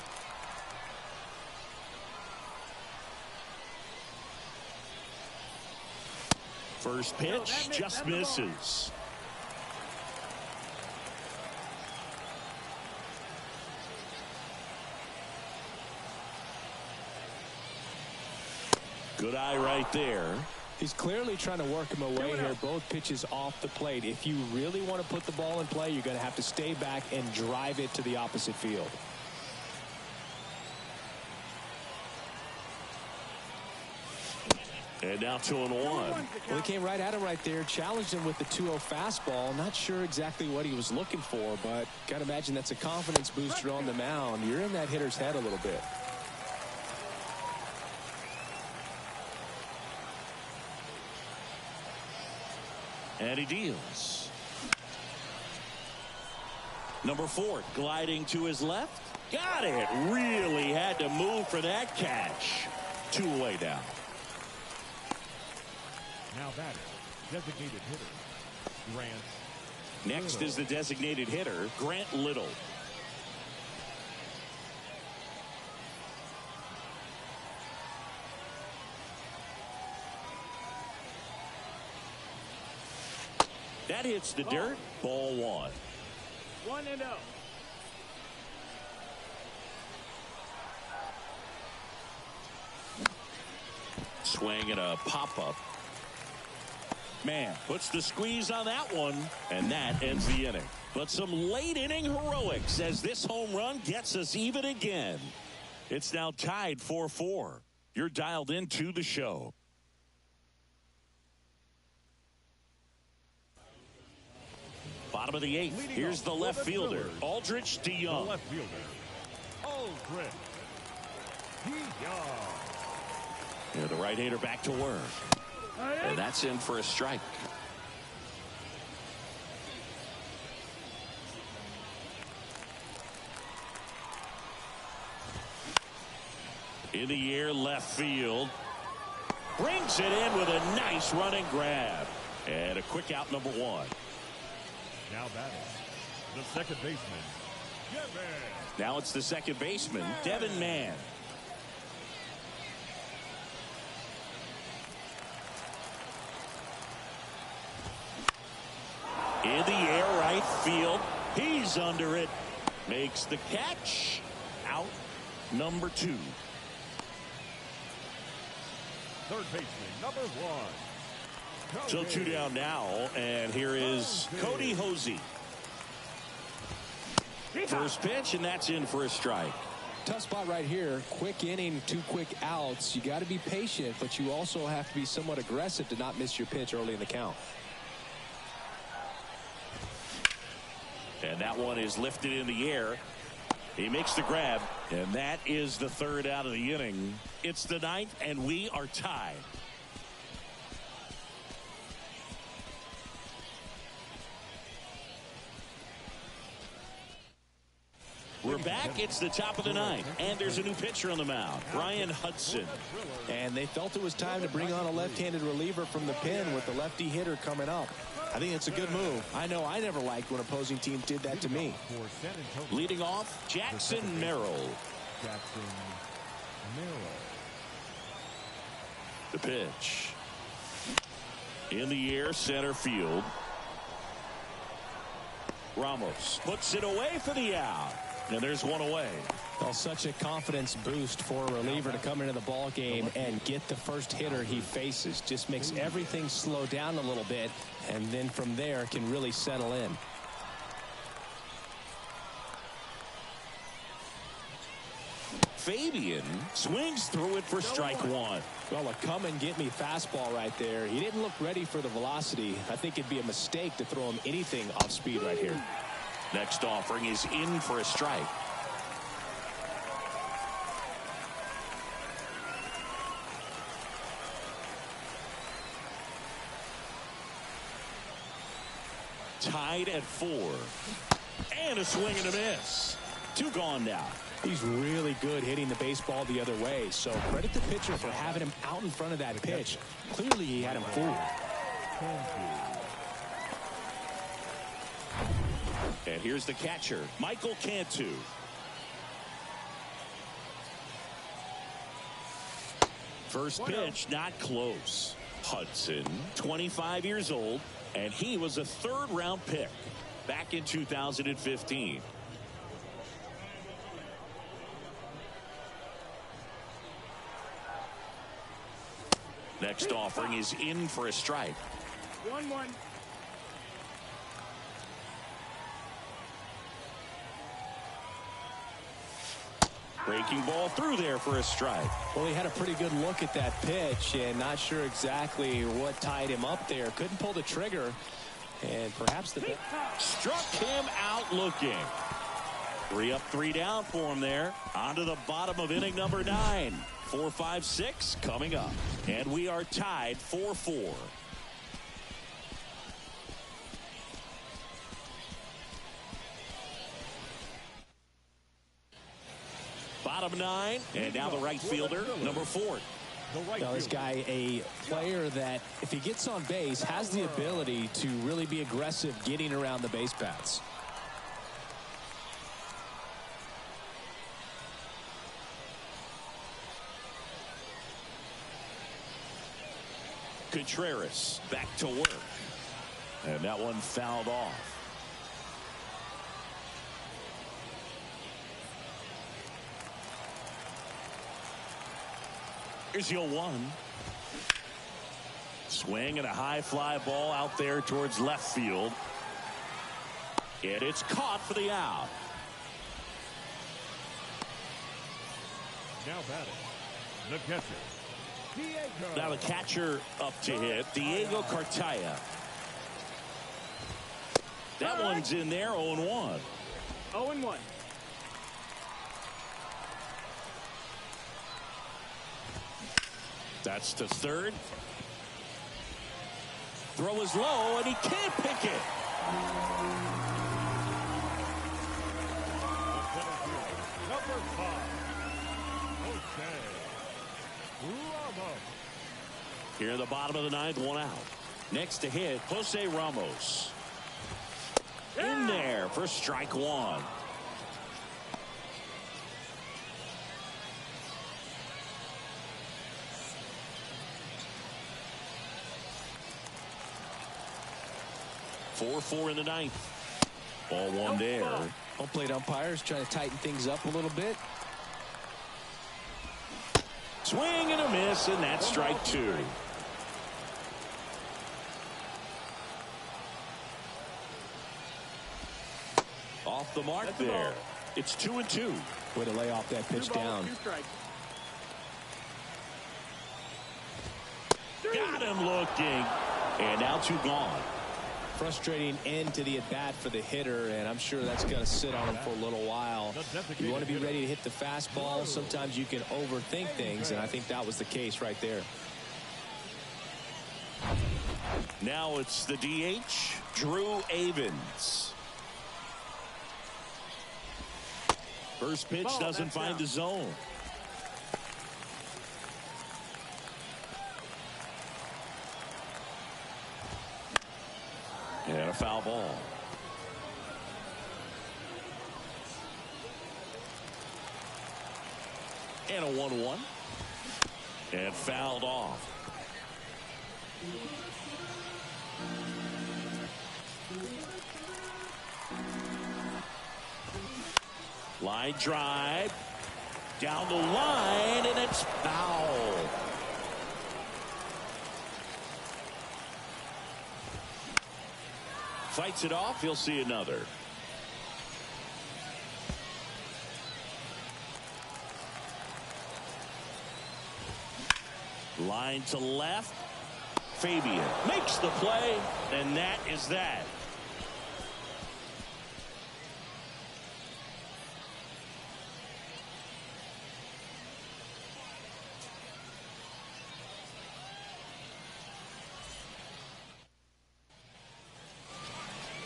First pitch just misses. Good eye right there. He's clearly trying to work him away here. Both pitches off the plate. If you really want to put the ball in play, you're going to have to stay back and drive it to the opposite field. And now 2-1. Well, he came right at him right there, challenged him with the 2-0 fastball. Not sure exactly what he was looking for, but got to imagine that's a confidence booster on the mound. You're in that hitter's head a little bit. And he deals. Number 4 gliding to his left. Got it. Really had to move for that catch. 2 away now. Now that designated hitter, Grant. Next Little. is the designated hitter, Grant Little. That hits the dirt. Ball 1. 1-0. Swing and a pop-up. Man, puts the squeeze on that one, and that ends the inning. But some late inning heroics as this home run gets us even again. It's now tied 4-4. You're dialed into the show. Bottom of the 8th. Here's the left fielder, Aldrich DeYoung. The left fielder, Aldrich DeYoung. Yeah, the right-hander back to work. And that's in for a strike. In the air, left field. Brings it in with a nice running grab. And a quick out, number 1. Now batting, the second baseman, Devin. Now it's the second baseman, Devin Mann. In the air, right field. He's under it. Makes the catch. Out, number 2. Third baseman, number 1. So 2 down now, and here is Cody Hosey. First pitch, and that's in for a strike. Tough spot right here. Quick inning, 2 quick outs. You got to be patient, but you also have to be somewhat aggressive to not miss your pitch early in the count. And that one is lifted in the air. He makes the grab, and that is the 3rd out of the inning. It's the 9th, and we are tied. We're back. It's the top of the 9th, and there's a new pitcher on the mound, Ryan Hudson. And they felt it was time to bring on a left-handed reliever from the pen with the lefty hitter coming up. I think it's a good move. I know I never liked when opposing teams did that to me. Leading off, Jackson Merrill. The pitch. In the air, center field. Ramos puts it away for the out. And there's one away. Well, such a confidence boost for a reliever to come into the ball game and get the first hitter he faces. Just makes everything slow down a little bit, and then from there can really settle in. Fabian swings through it for strike 1. Well, a come-and-get-me fastball right there. He didn't look ready for the velocity. I think it'd be a mistake to throw him anything off speed right here. Next offering is in for a strike. tied at 4. And a swing and a miss. 2 gone now. He's really good hitting the baseball the other way. So credit the pitcher for having him out in front of that pitch. Clearly he had him fooled. And here's the catcher, Michael Cantu. First pitch, not close. Hudson, 25 years old, and he was a 3rd-round pick back in 2015. Next offering is in for a strike. 1-1. Breaking ball through there for a strike. Well, he had a pretty good look at that pitch and not sure exactly what tied him up there. Couldn't pull the trigger, and perhaps the struck him out looking. 3 up, 3 down for him there. On to the bottom of inning number 9. 4, 5, 6 coming up. And we are tied 4-4. Bottom 9, and now the right fielder, number 4. Now, this guy, a player that, if he gets on base, has the ability to really be aggressive getting around the base paths. Contreras back to work. And that one fouled off. Here's your 1. Swing and a high fly ball out there towards left field. And it's caught for the out. Now batting, the catcher, Diego. Now the catcher up to hit, Diego Cartaya. That one's in there, 0-1. 0-1. That's to third. Throw is low, and he can't pick it. Number 5. Okay. Ramos. Here in the bottom of the 9th, 1 out. Next to hit, Jose Ramos. In there for strike 1. Four in the 9th. Ball 1 there. Home plate umpires trying to tighten things up a little bit. Swing and a miss, and that's strike 2. Off the mark there. It's 2-2. Way to lay off that pitch down. Got him looking. And now 2 gone. Frustrating end to the at-bat for the hitter, and I'm sure that's going to sit on him for a little while. You want to be ready to hit the fastball. Sometimes you can overthink things, and I think that was the case right there. Now it's the DH, Drew Avens. First pitch doesn't find the zone. And a foul ball. And a 1-1. And fouled off. Line drive. Down the line, and it's foul. Fights it off. He'll see another. Line to left. Fabian makes the play, and that is that.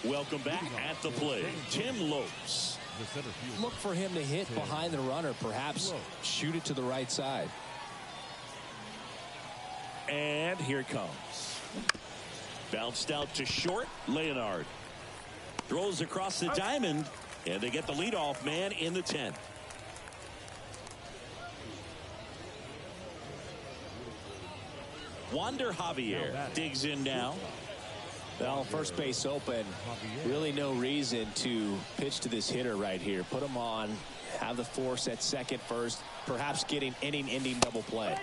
Welcome back at the plate, Tim Lopes. The center fielder. Look for him to hit behind the runner, perhaps shoot it to the right side. And here it comes. Bounced out to short. Leonard throws across the diamond, and they get the leadoff man in the 10th. Wander Javier digs in now. Well, first base open. Really no reason to pitch to this hitter right here. Put him on, have the force at second first, perhaps getting inning-ending double play.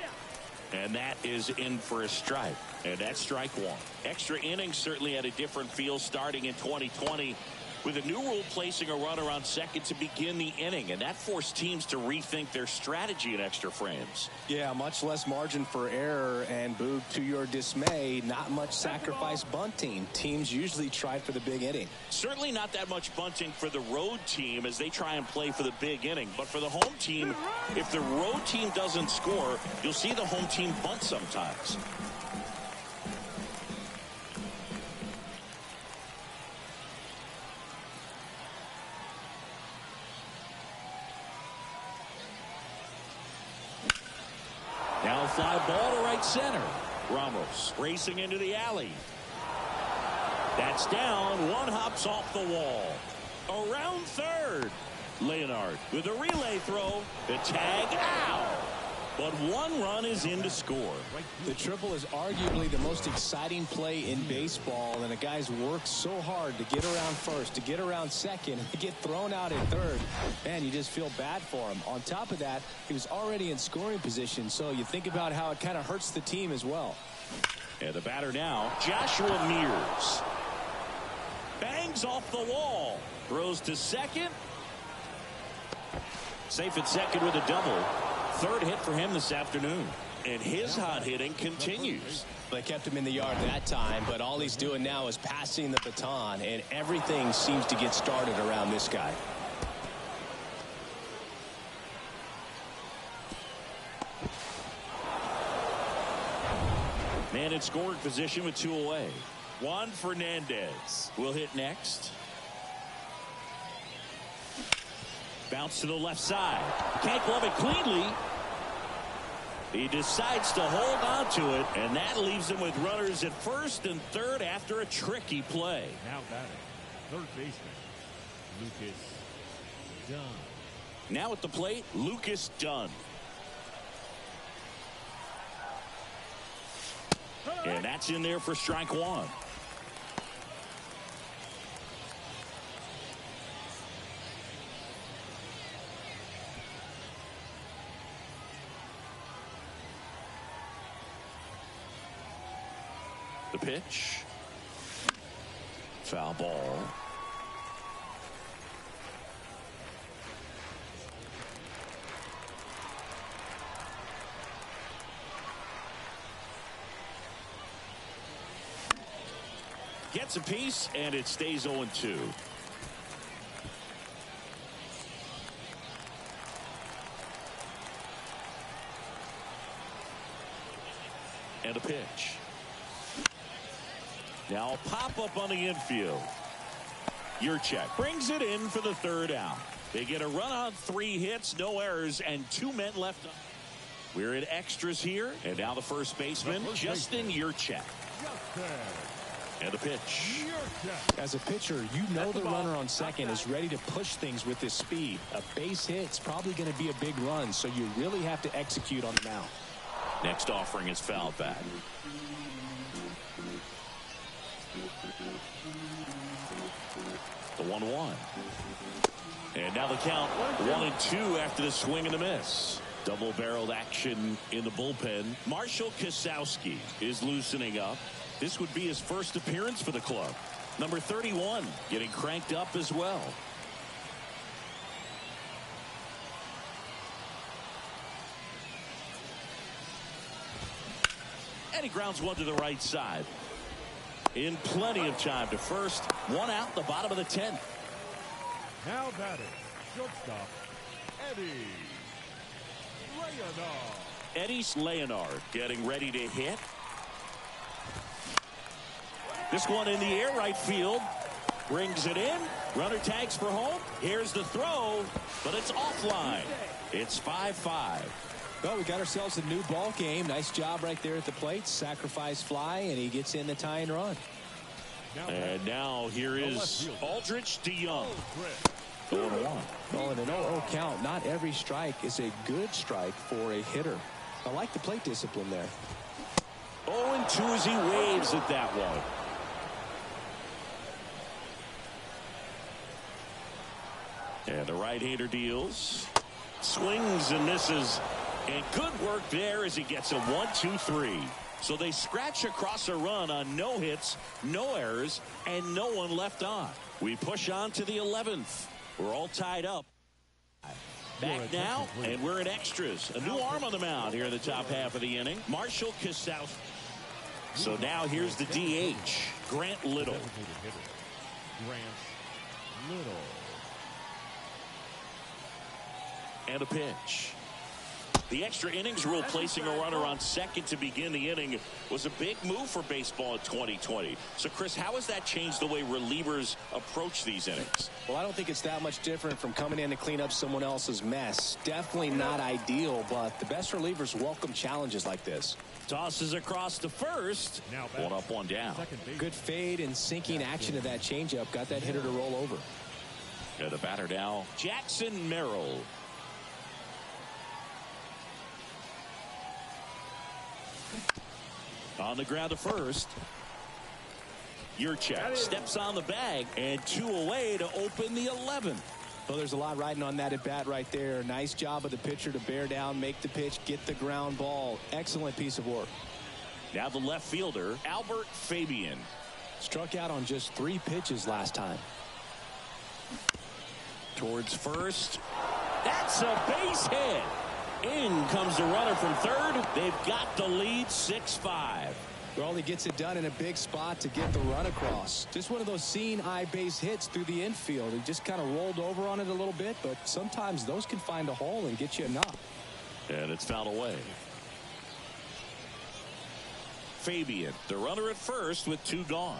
And that is in for a strike. And that's strike one. Extra innings certainly had a different feel starting in 2020 with a new rule placing a runner on second to begin the inning. And that forced teams to rethink their strategy in extra frames. Yeah, much less margin for error, and Boog, to your dismay, not much sacrifice bunting. Teams usually try for the big inning. Certainly not that much bunting for the road team as they try and play for the big inning. But for the home team, if the road team doesn't score, you'll see the home team bunt sometimes. Now a fly ball to right center. Ramos racing into the alley. That's down. One hops off the wall. Around third. Leonard with a relay throw. The tag out. But one run is in to score. The triple is arguably the most exciting play in baseball, and the guys work so hard to get around first, to get around second, and to get thrown out at third. Man, you just feel bad for him. On top of that, he was already in scoring position, so you think about how it kind of hurts the team as well. And the batter now, Joshua Mears. Bangs off the wall. Throws to second. Safe at second with a double. Third hit for him this afternoon. And his hot hitting continues. They kept him in the yard that time, but all he's doing now is passing the baton, and everything seems to get started around this guy. Man in scoring position with two away. Juan Fernandez will hit next. Bounce to the left side. Can't glove it cleanly. He decides to hold on to it, and that leaves him with runners at first and third after a tricky play. Now batting, third baseman, Lucas Dunn. Now at the plate, Lucas Dunn. And that's in there for strike one. The pitch. Foul ball. Gets a piece, and it stays 0-2. And a pitch. Now a pop-up on the infield. Yurchek brings it in for the third out. They get a run on 3 hits, no errors, and 2 men left. We're in extras here, and now the first baseman, Justin Yurchek. And a pitch. As a pitcher, you know the runner on second is ready to push things with his speed. A base hit's probably going to be a big run, so you really have to execute on the mound. Next offering is fouled back. The 1-1. And now the count 1-2 after the swing and a miss. Double-barreled action in the bullpen. Marshall Kasowski is loosening up. This would be his first appearance for the club. Number 31 getting cranked up as well. And he grounds one to the right side. In plenty of time to first. One out, the bottom of the 10th. Now batting, shortstop, Eddie Leonard. Eddie Leonard getting ready to hit. This one in the air right field. brings it in. Runner tags for home. Here's the throw, but it's offline. It's 5-5. Well, we got ourselves a new ball game. Nice job right there at the plate. Sacrifice fly, and he gets in the tying run. And now here is Aldrich DeYoung. 0-1. Well, in an 0-0 count, not every strike is a good strike for a hitter. I like the plate discipline there. 0-2 as he waves at that one. And the right-hander deals. Swings and misses. And good work there as he gets a 1-2-3. So they scratch across a run on no hits, no errors, and no one left on. We push on to the 11th. We're all tied up. Back now, and we're in extras. A new arm on the mound here in the top half of the inning. Marshall Kosowski. So now here's the DH, Grant Little. Grant Little. And a pitch. The extra innings rule placing a runner on second to begin the inning was a big move for baseball in 2020. So, Chris, how has that changed the way relievers approach these innings? Well, I don't think it's that much different from coming in to clean up someone else's mess. Definitely not ideal, but the best relievers welcome challenges like this. Tosses across to first. Now one up, one down. Good fade and sinking action of that changeup got that hitter to roll over. And the batter now, Jackson Merrill. On the ground to first. Yurchek steps on the bag, and 2 away to open the 11th. Well, there's a lot riding on that at bat right there. Nice job of the pitcher to bear down, make the pitch, get the ground ball. Excellent piece of work. Now the left fielder, Albert Fabian. Struck out on just 3 pitches last time. Towards first. That's a base hit. In comes the runner from third. They've got the lead 6-5. Well, he gets it done in a big spot to get the run across. Just one of those seeing eye base hits through the infield. He just kind of rolled over on it a little bit, but sometimes those can find a hole and get you a knock. And it's fouled away. Fabian, the runner at first with 2 gone.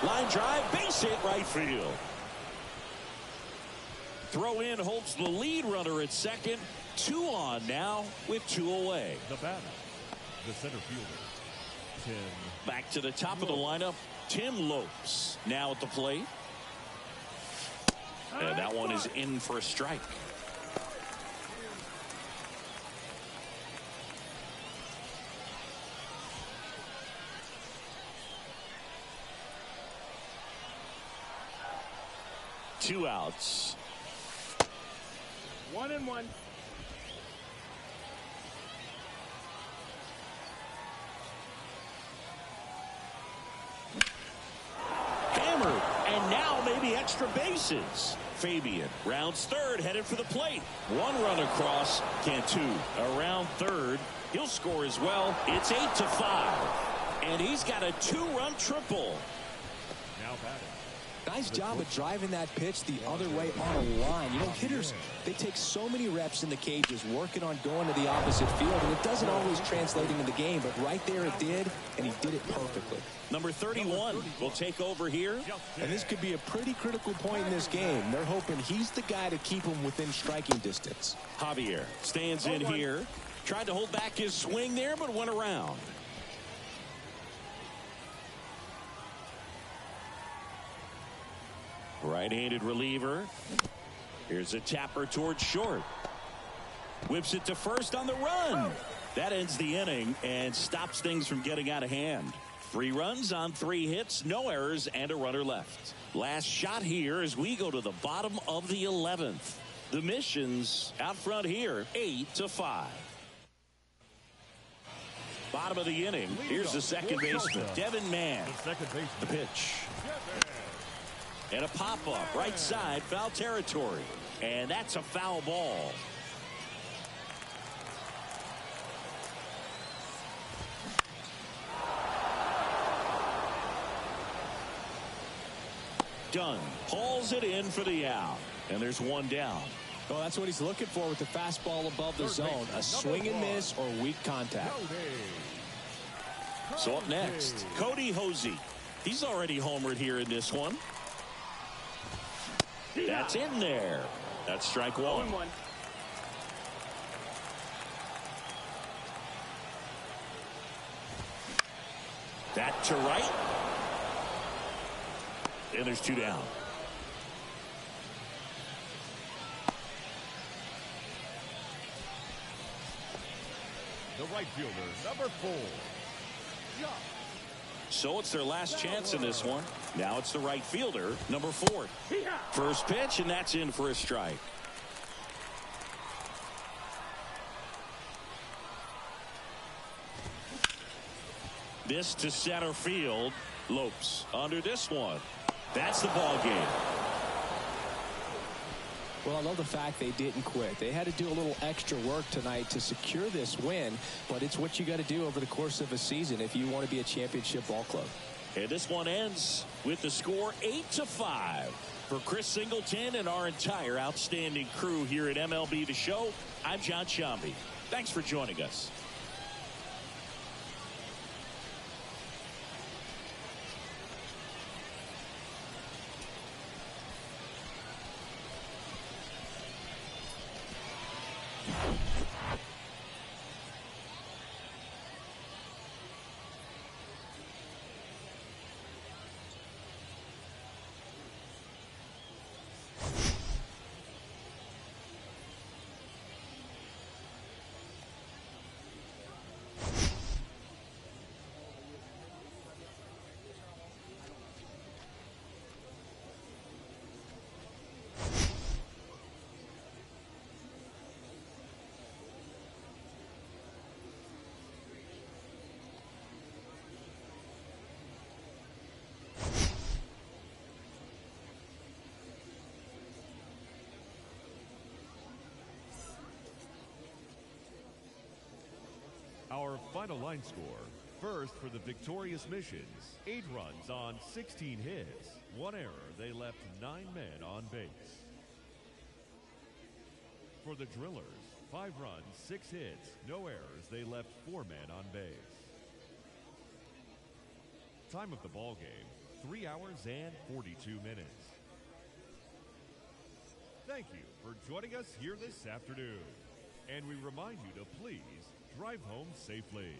Line drive, base hit right field. Throw in holds the lead runner at second. 2 on now with 2 away. The batter, the center fielder, Tim. Back to the top of the lineup, Tim Lopes now at the plate. And that one is in for a strike. Two outs. 1-1. Hammered, and now maybe extra bases. Fabian rounds third, headed for the plate. 1 run across, Cantu around third. He'll score as well. It's 8-5, and he's got a 2-run triple. Now batting. Nice job of driving that pitch the other way on a line. You know, hitters, they take so many reps in the cages working on going to the opposite field, and it doesn't always translate into the game, but right there it did, and he did it perfectly. Number 31 will take over here. And this could be a pretty critical point in this game. They're hoping he's the guy to keep him within striking distance. Javier stands in here. Tried to hold back his swing there, but went around. Right-handed reliever. Here's a tapper towards short. Whips it to first on the run. That ends the inning and stops things from getting out of hand. 3 runs on 3 hits, no errors, and a runner left. Last shot here as we go to the bottom of the 11th. The Missions out front here, 8-5. Bottom of the inning. Here's the second baseman, Devin Mann. The pitch. And a pop-up right side, foul territory. And that's a foul ball. Dunn hauls it in for the out. And there's 1 down. Well, that's what he's looking for with the fastball above the zone. A swing and miss or weak contact. So up next, Cody Hosey. He's already homered here in this one. That's in there. That's strike one. 0-1. That to right. And there's 2 down. The right fielder, number 4. So it's their last chance in this one. Now it's the right fielder, number 4. First pitch, and that's in for a strike. This to center field. Lopes under this one. That's the ball game. Well, I love the fact they didn't quit. They had to do a little extra work tonight to secure this win, but it's what you got to do over the course of a season if you want to be a championship ball club. And this one ends with the score 8-5. For Chris Singleton and our entire outstanding crew here at MLB The Show, I'm John Shambi. Thanks for joining us. Our final line score. First for the victorious Missions, 8 runs on 16 hits. 1 error. They left 9 men on base. For the Drillers, 5 runs, 6 hits, no errors. They left 4 men on base. Time of the ball game, 3 hours and 42 minutes. Thank you for joining us here this afternoon. And we remind you to please drive home safely.